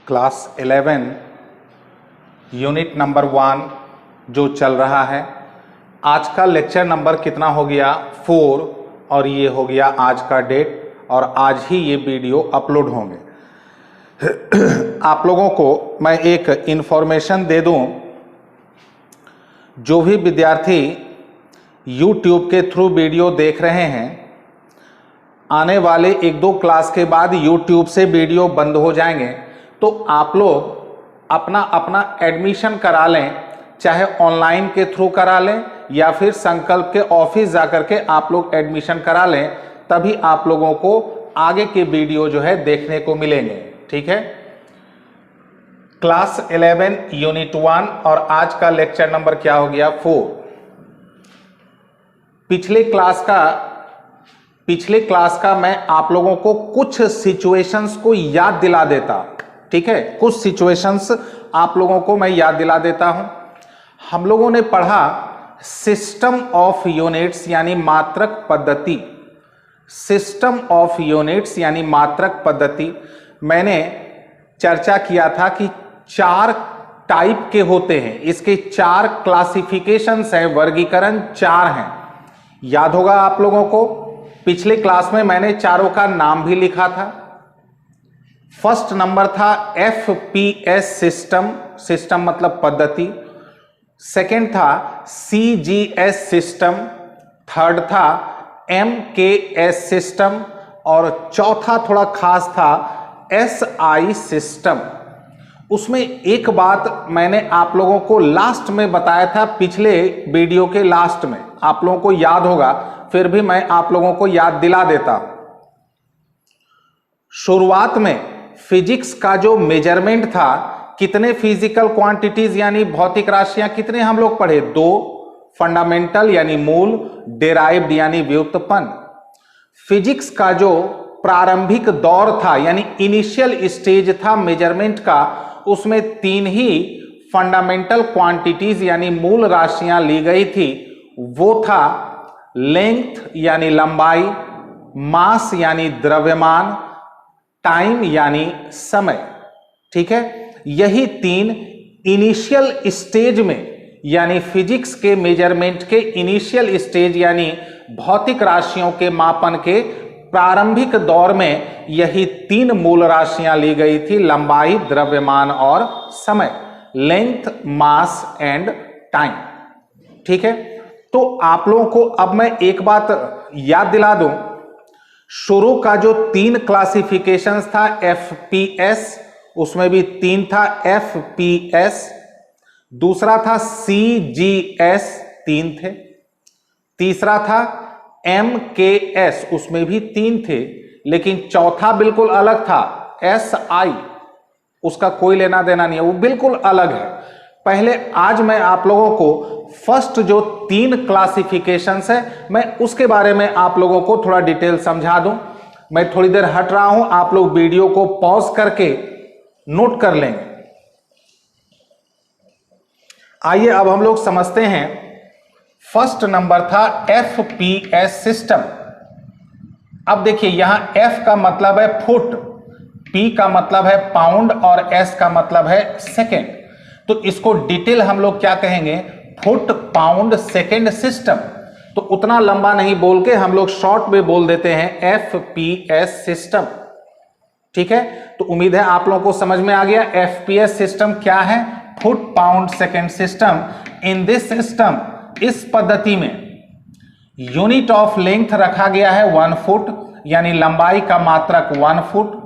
Class 11 unit number 1 जो चल रहा है। आज का लेक्चर नंबर कितना हो गया 4 और ये हो गया आज का डेट और आज ही ये वीडियो अपलोड होंगे। आप लोगों को मैं एक इन्फॉर्मेशन दे दूं, जो भी विद्यार्थी YouTube के थ्रू वीडियो देख रहे हैं, आने वाले 1-2 क्लास के बाद YouTube से वीडियो बंद हो जाएंगे, तो आप लोग अपना एडमिशन करा लें, चाहे ऑनलाइन के थ्रू करा लें या फिर संकल्प के ऑफिस जाकर के आप लोग एडमिशन करा लें, तभी आप लोगों को आगे के वीडियो जो है देखने को मिलेंगे। ठीक है, क्लास 11 यूनिट 1 और आज का लेक्चर नंबर क्या हो गया 4। पिछले क्लास का मैं आप लोगों को कुछ सिचुएशंस को याद दिला देता। ठीक है, कुछ सिचुएशंस आप लोगों को मैं याद दिला देता हूं। हम लोगों ने पढ़ा सिस्टम ऑफ यूनिट्स यानी मात्रक पद्धति। सिस्टम ऑफ यूनिट्स यानी मात्रक पद्धति मैंने चर्चा किया था कि 4 टाइप के होते हैं, इसके 4 क्लासिफिकेशंस हैं, वर्गीकरण 4 हैं। याद होगा आप लोगों को, पिछले क्लास में मैंने चारों का नाम भी लिखा था। फर्स्ट नंबर था FPS सिस्टम, सिस्टम मतलब पद्धति। सेकंड था CGS सिस्टम, थर्ड था MKS सिस्टम और चौथा थोड़ा खास था SI सिस्टम। उसमें एक बात मैंने आप लोगों को लास्ट में बताया था, पिछले वीडियो के लास्ट में, आप लोगों को याद होगा, फिर भी मैं आप लोगों को याद दिला देता। शुरुआत में फिजिक्स का जो मेजरमेंट था, कितने फिजिकल क्वांटिटीज यानी भौतिक राशियां कितने हम लोग पढ़े, 2, फंडामेंटल यानी मूल, डेराइव्ड यानी व्युत्पन्न। फिजिक्स का जो प्रारंभिक दौर था यानी इनिशियल स्टेज था मेजरमेंट का, उसमें 3 ही फंडामेंटल क्वांटिटीज यानी मूल राशियां ली गई थी। वो था लेंथ यानी लंबाई, मास यानी द्रव्यमान, टाइम यानी समय। ठीक है, यही 3 इनिशियल स्टेज में यानी फिजिक्स के मेजरमेंट के इनिशियल स्टेज यानी भौतिक राशियों के मापन के प्रारंभिक दौर में यही 3 मूल राशियां ली गई थी, लंबाई, द्रव्यमान और समय, लेंथ, मास एंड टाइम। ठीक है, तो आप लोगों को अब मैं एक बात याद दिला दूं, शुरू का जो 3 क्लासिफिकेशंस था FPS, उसमें भी 3 था FPS, दूसरा था CGS, 3 थे, तीसरा था MKS, उसमें भी 3 थे, लेकिन चौथा बिल्कुल अलग था SI, उसका कोई लेना देना नहीं है, वो बिल्कुल अलग है। पहले आज मैं आप लोगों को फर्स्ट जो 3 क्लासिफिकेशंस है, मैं उसके बारे में आप लोगों को थोड़ा डिटेल समझा दूं। मैं थोड़ी देर हट रहा हूं, आप लोग वीडियो को पॉज करके नोट कर लेंगे। आइए अब हम लोग समझते हैं। फर्स्ट नंबर था FPS सिस्टम। अब देखिए, यहां F का मतलब है फुट, P का मतलब है पाउंड और S का मतलब है सेकेंड। तो इसको डिटेल हम लोग क्या कहेंगे, फुट पाउंड सेकेंड सिस्टम। तो उतना लंबा नहीं बोल के हम लोग शॉर्ट में बोल देते हैं FPS सिस्टम। ठीक है, तो उम्मीद है आप लोगों को समझ में आ गया। FPS सिस्टम क्या है, foot pound second system. In this system, इस पद्धति में यूनिट ऑफ लेंथ रखा गया है 1 फुट यानी लंबाई का मात्रक 1 फुट।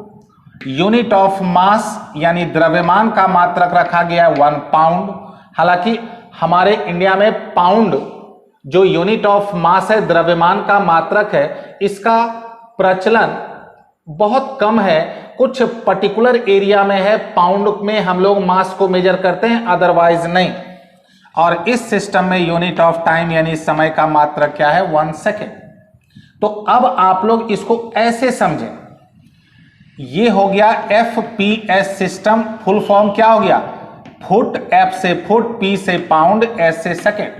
यूनिट ऑफ मास यानी द्रव्यमान का मात्रक रखा गया है 1 पाउंड। हालांकि हमारे इंडिया में पाउंड जो यूनिट ऑफ मास है, द्रव्यमान का मात्रक है, इसका प्रचलन बहुत कम है। कुछ पर्टिकुलर एरिया में है, पाउंड में हम लोग मास को मेजर करते हैं, अदरवाइज नहीं। और इस सिस्टम में यूनिट ऑफ टाइम यानी समय का मात्रक क्या है, 1 सेकेंड। तो अब आप लोग इसको ऐसे समझें, ये हो गया FPS सिस्टम। फुल फॉर्म क्या हो गया, फुट, F से फुट, P से पाउंड, S से सेकेंड।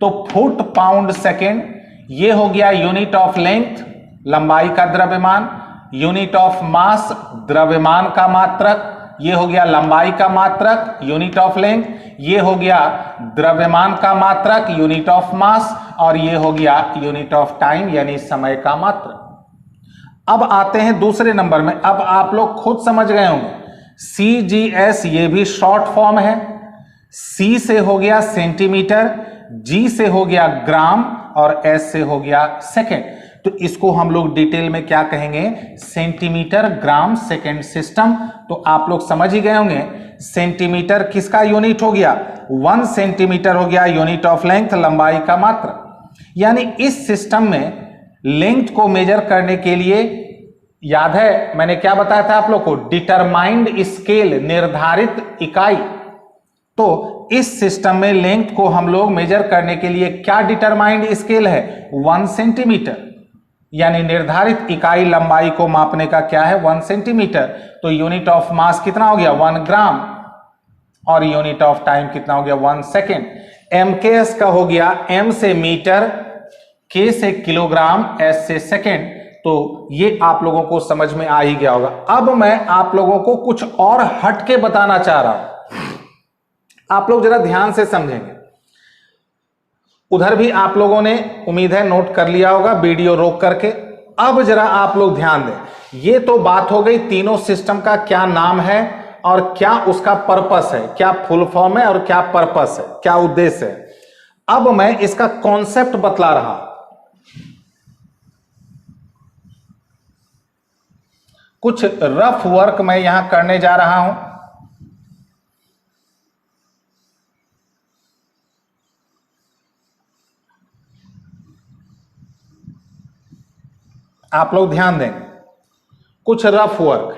तो फुट पाउंड सेकेंड, ये हो गया यूनिट ऑफ लेंथ, लंबाई का द्रव्यमान, यूनिट ऑफ मास, द्रव्यमान का मात्रक, ये हो गया लंबाई का मात्रक यूनिट ऑफ लेंथ, ये हो गया द्रव्यमान का मात्रक यूनिट ऑफ मास, और ये हो गया यूनिट ऑफ टाइम यानी समय का मात्रक। अब आते हैं दूसरे नंबर में। अब आप लोग खुद समझ गए होंगे CGS ये भी शॉर्ट फॉर्म है, C से हो गया सेंटीमीटर, G से हो गया ग्राम और S से हो गया सेकेंड। तो इसको हम लोग डिटेल में क्या कहेंगे, सेंटीमीटर ग्राम सेकेंड सिस्टम। तो आप लोग समझ ही गए होंगे सेंटीमीटर किसका यूनिट हो गया, 1 सेंटीमीटर हो गया यूनिट ऑफ लेंथ, लंबाई का मात्रक। यानी इस सिस्टम में लेंथ को मेजर करने के लिए, याद है मैंने क्या बताया था आप लोग को, डिटरमाइंड स्केल, निर्धारित इकाई। तो इस सिस्टम में लेंथ को हम लोग मेजर करने के लिए क्या डिटरमाइंड स्केल है, 1 सेंटीमीटर, यानी निर्धारित इकाई लंबाई को मापने का क्या है 1 सेंटीमीटर। तो यूनिट ऑफ मास कितना हो गया 1 ग्राम, और यूनिट ऑफ टाइम कितना हो गया 1 सेकेंड। MKS का हो गया M से मीटर, K से किलोग्राम, S से सेकेंड। तो ये आप लोगों को समझ में आ ही गया होगा। अब मैं आप लोगों को कुछ और हटके बताना चाह रहा हूं, आप लोग जरा ध्यान से समझेंगे। उधर भी आप लोगों ने उम्मीद है नोट कर लिया होगा वीडियो रोक करके। अब जरा आप लोग ध्यान दें। ये तो बात हो गई तीनों सिस्टम का क्या नाम है और क्या उसका पर्पस है, क्या फुल फॉर्म है और क्या पर्पस है, क्या उद्देश्य है। अब मैं इसका कॉन्सेप्ट बतला रहा हूं। कुछ रफ वर्क मैं यहां करने जा रहा हूं। आप लोग ध्यान देंगे, कुछ रफ वर्क।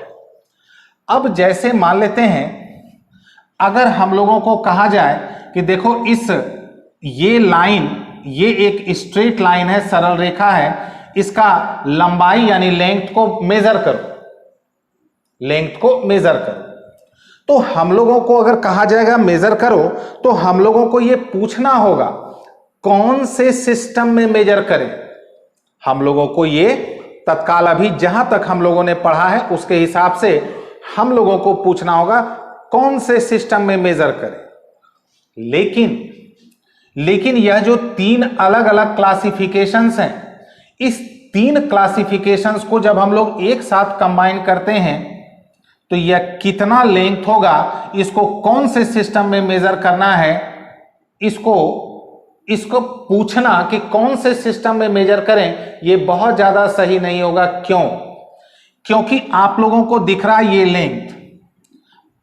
अब जैसे मान लेते हैं, अगर हम लोगों को कहा जाए कि देखो ये लाइन, ये एक स्ट्रेट लाइन है, सरल रेखा है, इसका लंबाई यानी लेंथ को मेजर करो, लेंथ को मेजर करो। तो हम लोगों को अगर कहा जाएगा मेजर करो, तो हम लोगों को यह पूछना होगा कौन से सिस्टम में मेजर करें। हम लोगों को ये तत्काल अभी जहां तक हम लोगों ने पढ़ा है उसके हिसाब से हम लोगों को पूछना होगा कौन से सिस्टम में मेजर करें। लेकिन यह जो 3 अलग अलग क्लासिफिकेशंस हैं, इस 3 क्लासिफिकेशंस को जब हम लोग एक साथ कंबाइन करते हैं तो यह कितना लेंथ होगा, इसको कौन से सिस्टम में मेजर करना है, इसको पूछना कि कौन से सिस्टम में मेजर करें, यह बहुत ज्यादा सही नहीं होगा। क्योंकि आप लोगों को दिख रहा है ये लेंथ।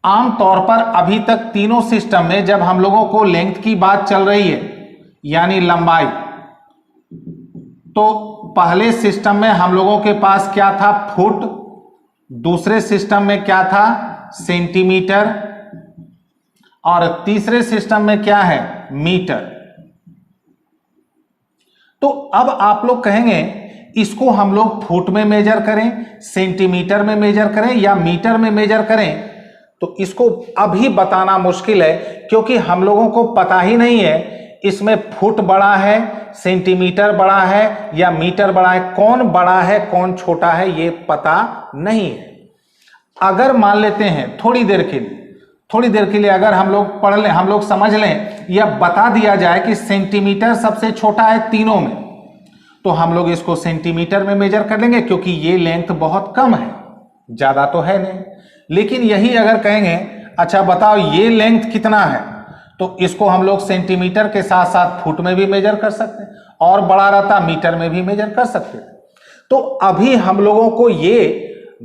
आमतौर पर अभी तक तीनों सिस्टम में जब हम लोगों को लेंथ की बात चल रही है यानी लंबाई, तो पहले सिस्टम में हम लोगों के पास क्या था, फुट, दूसरे सिस्टम में क्या था, सेंटीमीटर, और तीसरे सिस्टम में क्या है, मीटर। तो अब आप लोग कहेंगे इसको हम लोग फुट में मेजर करें, सेंटीमीटर में मेजर करें या मीटर में मेजर करें। तो इसको अभी बताना मुश्किल है, क्योंकि हम लोगों को पता ही नहीं है इसमें फुट बड़ा है, सेंटीमीटर बड़ा है या मीटर बड़ा है, कौन बड़ा है कौन छोटा है ये पता नहीं है। अगर मान लेते हैं थोड़ी देर के लिए अगर हम लोग पढ़ लें, हम लोग समझ लें या बता दिया जाए कि सेंटीमीटर सबसे छोटा है तीनों में, तो हम लोग इसको सेंटीमीटर में मेजर कर लेंगे, क्योंकि ये लेंथ बहुत कम है, ज्यादा तो है नहीं। लेकिन यही अगर कहेंगे अच्छा बताओ ये लेंथ कितना है, तो इसको हम लोग सेंटीमीटर के साथ साथ फुट में भी मेजर कर सकते हैं, और बड़ा रहता मीटर में भी मेजर कर सकते हैं। तो अभी हम लोगों को ये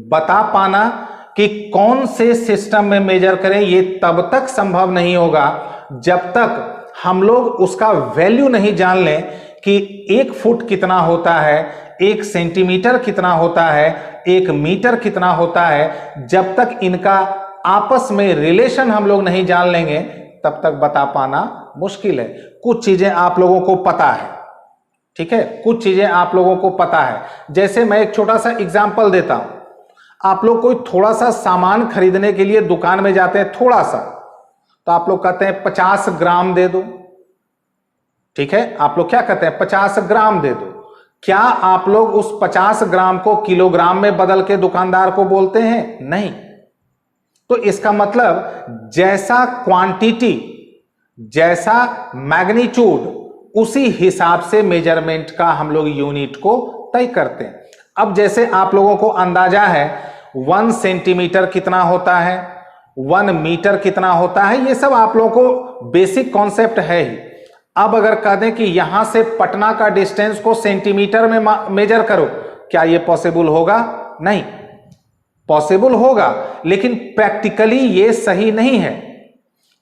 बता पाना कि कौन से सिस्टम में मेजर करें, ये तब तक संभव नहीं होगा जब तक हम लोग उसका वैल्यू नहीं जान लें कि 1 फुट कितना होता है, 1 सेंटीमीटर कितना होता है, 1 मीटर कितना होता है। जब तक इनका आपस में रिलेशन हम लोग नहीं जान लेंगे तब तक बता पाना मुश्किल है। कुछ चीजें आप लोगों को पता है, ठीक है, कुछ चीजें आप लोगों को पता है। जैसे मैं एक छोटा सा एग्जांपल देता हूं, आप लोग कोई थोड़ा सा सामान खरीदने के लिए दुकान में जाते हैं, थोड़ा सा, तो आप लोग कहते हैं 50 ग्राम दे दो, ठीक है, आप लोग क्या कहते हैं 50 ग्राम दे दो। क्या आप लोग उस 50 ग्राम को किलोग्राम में बदल के दुकानदार को बोलते हैं? नहीं। तो इसका मतलब जैसा क्वांटिटी, जैसा मैग्नीट्यूड, उसी हिसाब से मेजरमेंट का हम लोग यूनिट को तय करते हैं। अब जैसे आप लोगों को अंदाजा है 1 सेंटीमीटर कितना होता है, 1 मीटर कितना होता है, ये सब आप लोगों को बेसिक कॉन्सेप्ट है ही। अब अगर कह दें कि यहां से पटना का डिस्टेंस को सेंटीमीटर में मेजर करो, क्या ये पॉसिबल होगा? नहीं। पॉसिबल होगा, लेकिन प्रैक्टिकली ये सही नहीं है।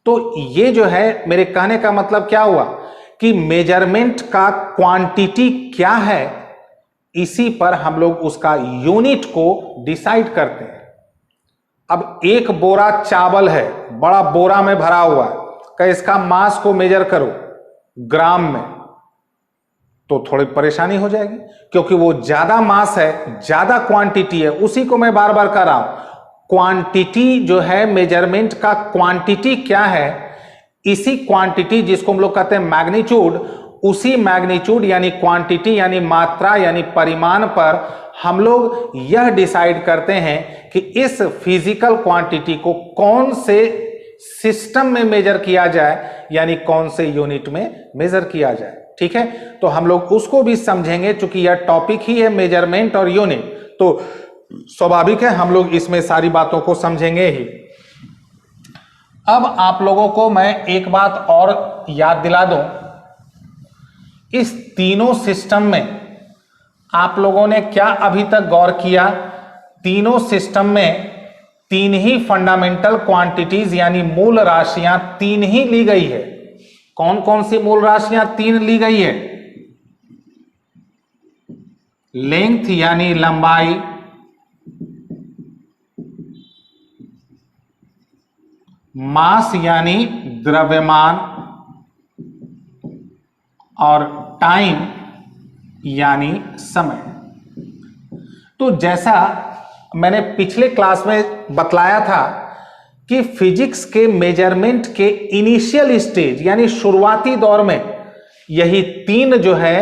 तो ये जो है, मेरे कहने का मतलब क्या हुआ कि मेजरमेंट का क्वांटिटी क्या है, इसी पर हम लोग उसका यूनिट को डिसाइड करते हैं। अब एक बोरा चावल है, बड़ा बोरा में भरा हुआ है, कि इसका मास को मेजर करो ग्राम में, तो थोड़ी परेशानी हो जाएगी, क्योंकि वो ज्यादा मास है, ज्यादा क्वांटिटी है। उसी को मैं बार बार कह रहा हूं, क्वांटिटी जो है, मेजरमेंट का क्वांटिटी क्या है, इसी क्वांटिटी जिसको हम लोग कहते हैं मैग्नीट्यूड, उसी मैग्नीट्यूड यानी क्वांटिटी यानी मात्रा यानी परिमाण पर हम लोग यह डिसाइड करते हैं कि इस फिजिकल क्वांटिटी को कौन से सिस्टम में मेजर किया जाए, यानी कौन से यूनिट में मेजर किया जाए। ठीक है, तो हम लोग उसको भी समझेंगे, चूंकि यह टॉपिक ही है मेजरमेंट और यूनिट, तो स्वाभाविक है हम लोग इसमें सारी बातों को समझेंगे ही। अब आप लोगों को मैं एक बात और याद दिला दूं, इस तीनों सिस्टम में आप लोगों ने क्या अभी तक गौर किया? तीनों सिस्टम में तीन ही फंडामेंटल क्वांटिटीज यानी मूल राशियां तीन ही ली गई है। कौन कौन सी मूल राशियां तीन ली गई है? लेंथ यानी लंबाई, मास यानी द्रव्यमान, और टाइम यानी समय। तो जैसा मैंने पिछले क्लास में बतलाया था कि फिजिक्स के मेजरमेंट के इनिशियल स्टेज यानी शुरुआती दौर में यही तीन जो है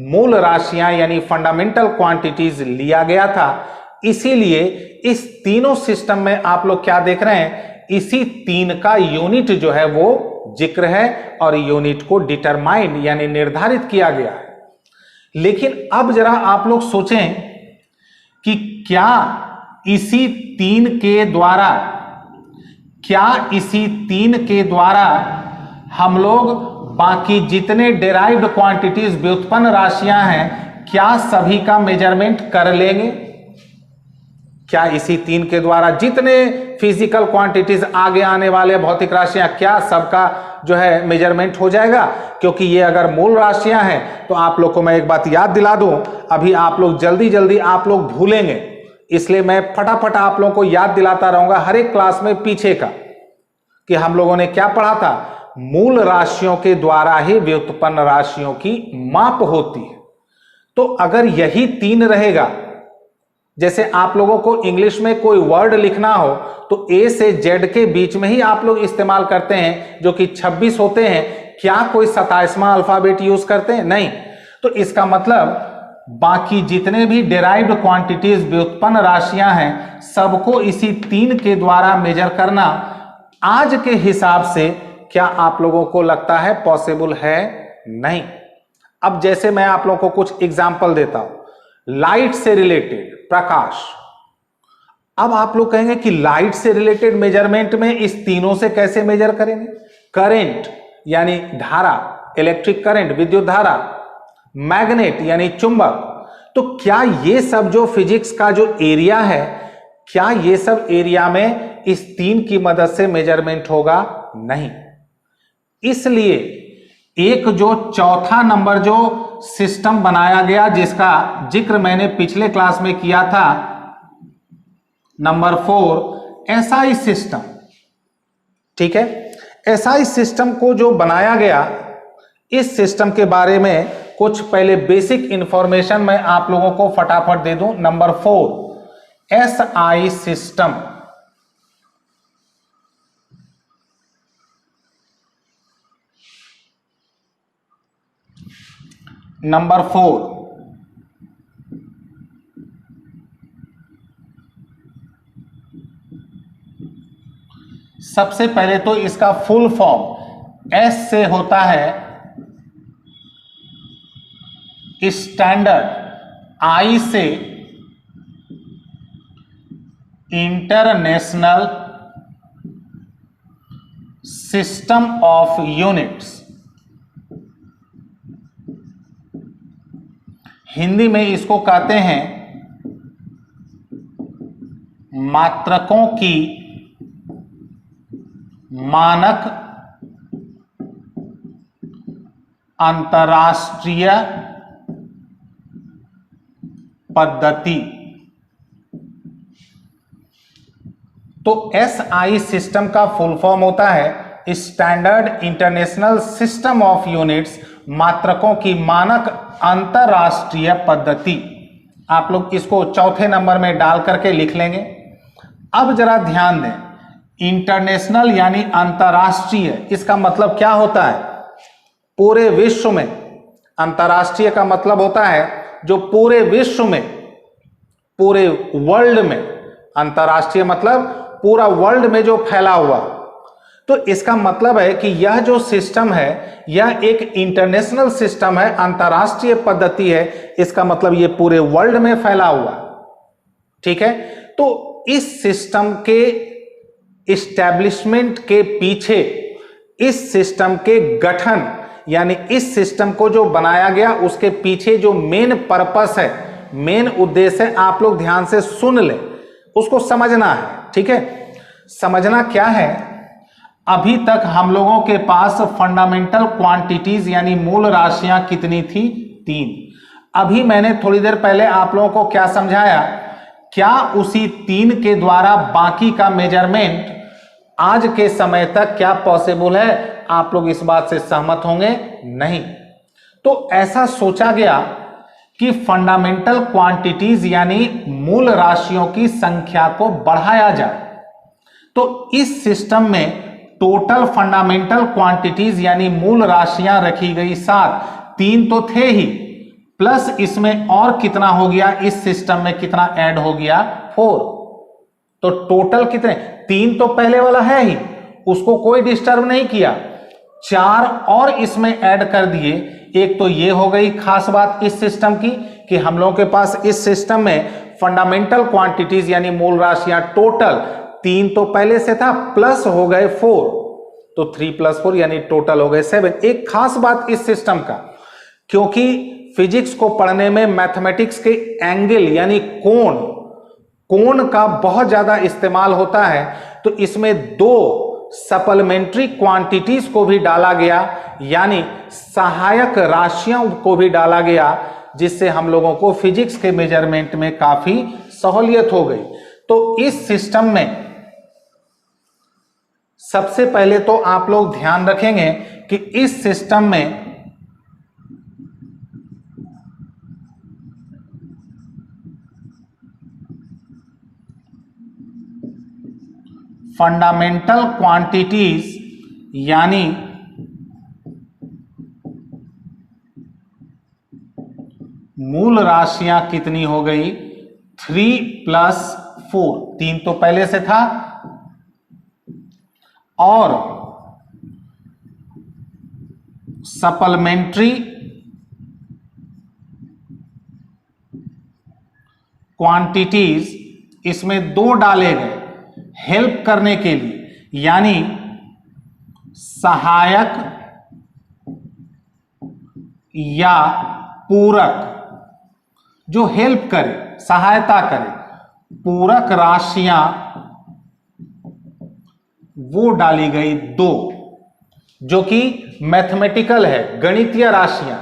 मूल राशियां यानी फंडामेंटल क्वांटिटीज लिया गया था। इसीलिए इस तीनों सिस्टम में आप लोग क्या देख रहे हैं, इसी तीन का यूनिट जो है वो जिक्र है और यूनिट को डिटरमाइंड यानी निर्धारित किया गया है। लेकिन अब जरा आप लोग सोचें कि क्या इसी तीन के द्वारा हम लोग बाकी जितने डेराइव्ड क्वांटिटीज व्युत्पन्न राशियां हैं, क्या सभी का मेजरमेंट कर लेंगे? क्या इसी तीन के द्वारा जितने फिजिकल क्वांटिटीज आगे आने वाले भौतिक राशियां, क्या सबका जो है मेजरमेंट हो जाएगा? क्योंकि ये अगर मूल राशियां हैं तो आप लोग को मैं एक बात याद दिला दूं, अभी आप लोग जल्दी जल्दी आप लोग भूलेंगे, इसलिए मैं फटाफट आप लोगों को याद दिलाता रहूंगा हर एक क्लास में पीछे का, कि हम लोगों ने क्या पढ़ा था। मूल राशियों के द्वारा ही व्युत्पन्न राशियों की माप होती है। तो अगर यही तीन रहेगा, जैसे आप लोगों को इंग्लिश में कोई वर्ड लिखना हो तो ए से जेड के बीच में ही आप लोग इस्तेमाल करते हैं, जो कि 26 होते हैं। क्या कोई 27वां अल्फाबेट यूज करते हैं? नहीं। तो इसका मतलब बाकी जितने भी डेराइव्ड क्वांटिटीज व्युत्पन्न राशियां हैं, सबको इसी तीन के द्वारा मेजर करना आज के हिसाब से क्या आप लोगों को लगता है पॉसिबल है? नहीं। अब जैसे मैं आप लोगों को कुछ एग्जाम्पल देता हूं, लाइट से रिलेटेड, प्रकाश। अब आप लोग कहेंगे कि लाइट से रिलेटेड मेजरमेंट में इस तीनों से कैसे मेजर करेंगे? करंट यानी धारा, इलेक्ट्रिक करंट, विद्युत धारा, मैग्नेट यानी चुंबक। तो क्या ये सब जो फिजिक्स का जो एरिया है, क्या ये सब एरिया में इस तीन की मदद से मेजरमेंट होगा? नहीं। इसलिए एक जो चौथा नंबर जो सिस्टम बनाया गया, जिसका जिक्र मैंने पिछले क्लास में किया था, नंबर 4, एसआई सिस्टम। ठीक है, एसआई सिस्टम को जो बनाया गया, इस सिस्टम के बारे में कुछ पहले बेसिक इंफॉर्मेशन मैं आप लोगों को फटाफट दे दूं। Number 4, SI system. नंबर 4, सबसे पहले तो इसका फुल फॉर्म एस से होता है स्टैंडर्ड, आई से international system of units. Hindi में इसको कहते हैं मात्रकों की मानक अंतरराष्ट्रीय पद्धति। तो एसआई सिस्टम का फुल फॉर्म होता है standard international system of units, मात्रकों की मानक अंतरराष्ट्रीय पद्धति। आप लोग इसको चौथे नंबर में डाल करके लिख लेंगे। अब जरा ध्यान दें, इंटरनेशनल यानी अंतरराष्ट्रीय, इसका मतलब क्या होता है? पूरे विश्व में। अंतरराष्ट्रीय का मतलब होता है जो पूरे विश्व में, पूरे वर्ल्ड में। अंतरराष्ट्रीय मतलब पूरा वर्ल्ड में जो फैला हुआ। तो इसका मतलब है कि यह जो सिस्टम है यह एक इंटरनेशनल सिस्टम है, अंतरराष्ट्रीय पद्धति है। इसका मतलब ये पूरे वर्ल्ड में फैला हुआ। ठीक है, तो इस सिस्टम के इस्टेब्लिशमेंट के पीछे, इस सिस्टम के गठन यानी इस सिस्टम को जो बनाया गया उसके पीछे जो मेन पर्पस है, मेन उद्देश्य है, आप लोग ध्यान से सुन लें, उसको समझना है। ठीक है, समझना क्या है? अभी तक हम लोगों के पास फंडामेंटल क्वांटिटीज यानी मूल राशियां कितनी थी? 3। अभी मैंने थोड़ी देर पहले आप लोगों को क्या समझाया? क्या उसी 3 के द्वारा बाकी का मेजरमेंट आज के समय तक क्या पॉसिबल है? आप लोग इस बात से सहमत होंगे? नहीं। तो ऐसा सोचा गया कि फंडामेंटल क्वांटिटीज यानी मूल राशियों की संख्या को बढ़ाया जाए। तो इस सिस्टम में टोटल फंडामेंटल क्वांटिटीज यानी मूल राशियां रखी गई 7, 3 तो थे ही, प्लस इसमें और कितना हो गया? इस सिस्टम में कितना ऐड हो गया? 4। तो टोटल कितने? 3 तो पहले वाला है ही, उसको कोई डिस्टर्ब नहीं किया। 4 और इसमें ऐड कर दिए। एक तो ये हो गई खास बात इस सिस्टम की कि हम लोगों के पास इस सिस्टम में फंडामेंटल क्वांटिटीज यानी मूल राशियां टोटल 3 तो पहले से था, प्लस हो गए 4, तो 3 + 4 यानी टोटल हो गए 7। एक खास बात इस सिस्टम का, क्योंकि फिजिक्स को पढ़ने में मैथमेटिक्स के एंगल यानी कोण का बहुत ज्यादा इस्तेमाल होता है, तो इसमें 2 सप्लीमेंट्री क्वांटिटीज को भी डाला गया, यानी सहायक राशियों को भी डाला गया, जिससे हम लोगों को फिजिक्स के मेजरमेंट में काफी सहूलियत हो गई। तो इस सिस्टम में सबसे पहले तो आप लोग ध्यान रखेंगे कि इस सिस्टम में फंडामेंटल क्वांटिटीज यानी मूल राशियां कितनी हो गई? 3 + 4, 3 तो पहले से था, और सप्लीमेंट्री क्वांटिटीज इसमें 2 डाले गए हेल्प करने के लिए, यानी सहायक या पूरक, जो हेल्प करे, सहायता करे, पूरक राशियां वो डाली गई 2, जो कि मैथमेटिकल है, गणितीय राशियां।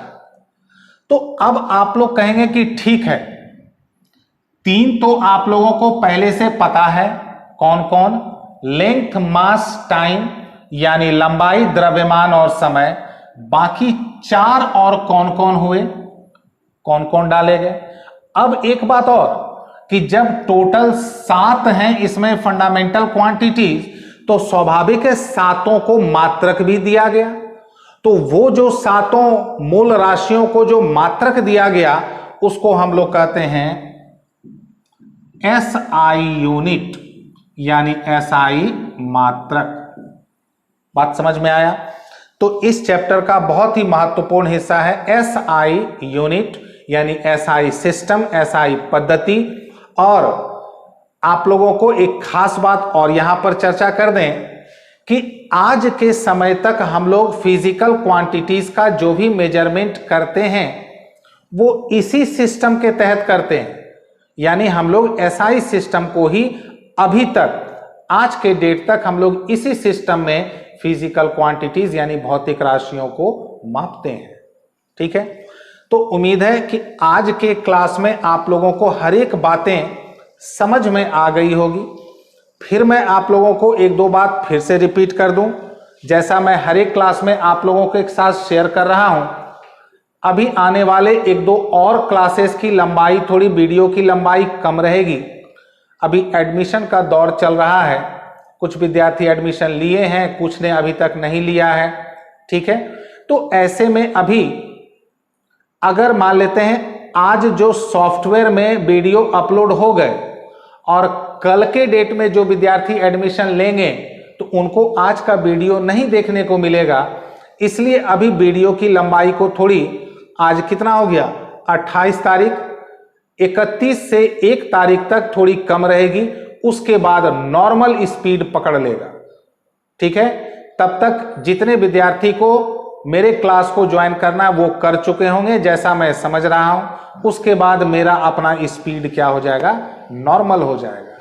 तो अब आप लोग कहेंगे कि ठीक है, 3 तो आप लोगों को पहले से पता है, कौन कौन? लेंथ, मास, टाइम यानी लंबाई, द्रव्यमान और समय। बाकी 4 और कौन कौन हुए? कौन कौन डाले गए? अब एक बात और कि जब टोटल 7 हैं इसमें फंडामेंटल क्वांटिटीज, तो स्वाभाविक है 7 को मात्रक भी दिया गया। तो वो जो 7 मूल राशियों को जो मात्रक दिया गया उसको हम लोग कहते हैं एसआई यूनिट, यानी एसआई मात्रक। बात समझ में आया? तो इस चैप्टर का बहुत ही महत्वपूर्ण हिस्सा है एसआई यूनिट यानी एसआई सिस्टम, एसआई पद्धति। और आप लोगों को एक खास बात और यहां पर चर्चा कर दें कि आज के समय तक हम लोग फिजिकल क्वांटिटीज का जो भी मेजरमेंट करते हैं वो इसी सिस्टम के तहत करते हैं, यानी हम लोग एसआई सिस्टम को ही अभी तक आज के डेट तक हम लोग इसी सिस्टम में फिजिकल क्वांटिटीज यानी भौतिक राशियों को मापते हैं। ठीक है, तो उम्मीद है कि आज के क्लास में आप लोगों को हर एक बातें समझ में आ गई होगी। फिर मैं आप लोगों को एक दो बात फिर से रिपीट कर दूं, जैसा मैं हर एक क्लास में आप लोगों के साथ शेयर कर रहा हूं। अभी आने वाले एक दो और क्लासेस की लंबाई, थोड़ी वीडियो की लंबाई कम रहेगी। अभी एडमिशन का दौर चल रहा है, कुछ विद्यार्थी एडमिशन लिए हैं, कुछ ने अभी तक नहीं लिया है। ठीक है, तो ऐसे में अभी अगर मान लेते हैं आज जो सॉफ्टवेयर में वीडियो अपलोड हो गए और कल के डेट में जो विद्यार्थी एडमिशन लेंगे तो उनको आज का वीडियो नहीं देखने को मिलेगा, इसलिए अभी वीडियो की लंबाई को थोड़ी, आज कितना हो गया 28 तारीख, 31 से 1 तारीख तक थोड़ी कम रहेगी, उसके बाद नॉर्मल स्पीड पकड़ लेगा। ठीक है, तब तक जितने विद्यार्थी को मेरे क्लास को ज्वाइन करना वो कर चुके होंगे, जैसा मैं समझ रहा हूं, उसके बाद मेरा अपना स्पीड क्या हो जाएगा, नॉर्मल हो जाएगा।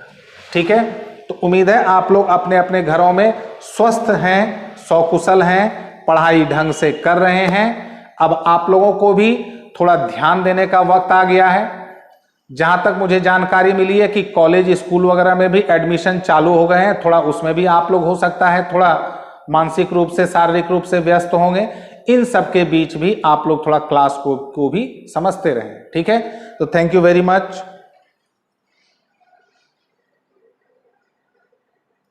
ठीक है, तो उम्मीद है आप लोग अपने अपने घरों में स्वस्थ हैं, सकुशल हैं, पढ़ाई ढंग से कर रहे हैं। अब आप लोगों को भी थोड़ा ध्यान देने का वक्त आ गया है। जहां तक मुझे जानकारी मिली है कि कॉलेज स्कूल वगैरह में भी एडमिशन चालू हो गए हैं, थोड़ा उसमें भी आप लोग हो सकता है थोड़ा मानसिक रूप से, शारीरिक रूप से व्यस्त होंगे। इन सब के बीच भी आप लोग थोड़ा क्लास को भी समझते रहें। ठीक है, तो थैंक यू वेरी मच।